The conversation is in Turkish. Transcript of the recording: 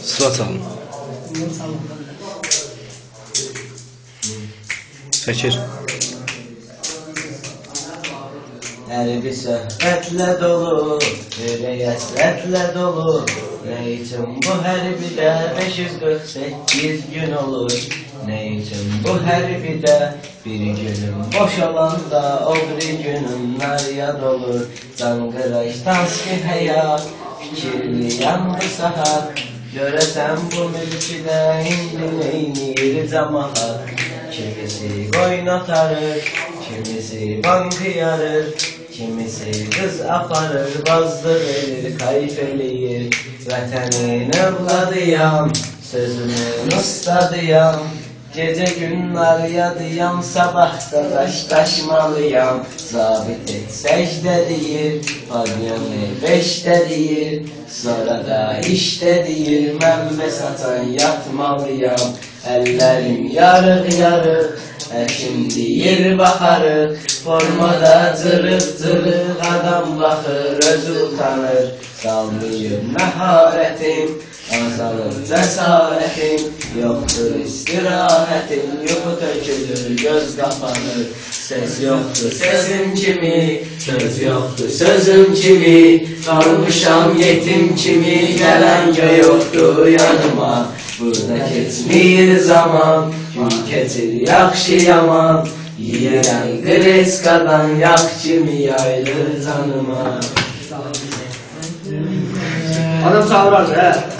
Sıra çalın. Çəkir. Her bir söhbətle dolu, ürək həsrətlə dolu. Ne için bu her bir de 548 gün olur? Ne için bu her bir de bir günüm boş olanda o bir günümler yad olur. Zangıraştan ki hayat, fikirli yandı saat. Görəsən bu mülküdə indi neynir cəmaat. Kimisi qoyun atarır, kimisi bankı yarır, kimisi kız aparır, bazdır elir, kayıp eləyir. Vətənin evladıyam, sözümün ustadıyam. Gece günler yadıyam, sabahda daşmalıyam. Zabit et secde deyir, pavyonu 5'te deyir. Sonra da işte deyir, mənbə satan yatmalıyam. Ellerim yarıq yarıq, həkim deyir baxarıq. Formada cırıq cırıq, adam baxır, özü utanır. Salmayıb məharətim, azalır cəsarətim. Yoktur istirahatim, yuxu tökülür, göz kapanır. Ses yoktur sesim kimi, söz yoktur sözüm kimi. Kalmışam yetim kimi, gelen yoktur yanıma. Burada keçmir zaman, gün keçir yaxşı yaman. Yiyərəm qreskadan, yak kimi yayılır canıma. Adam çağırır, he.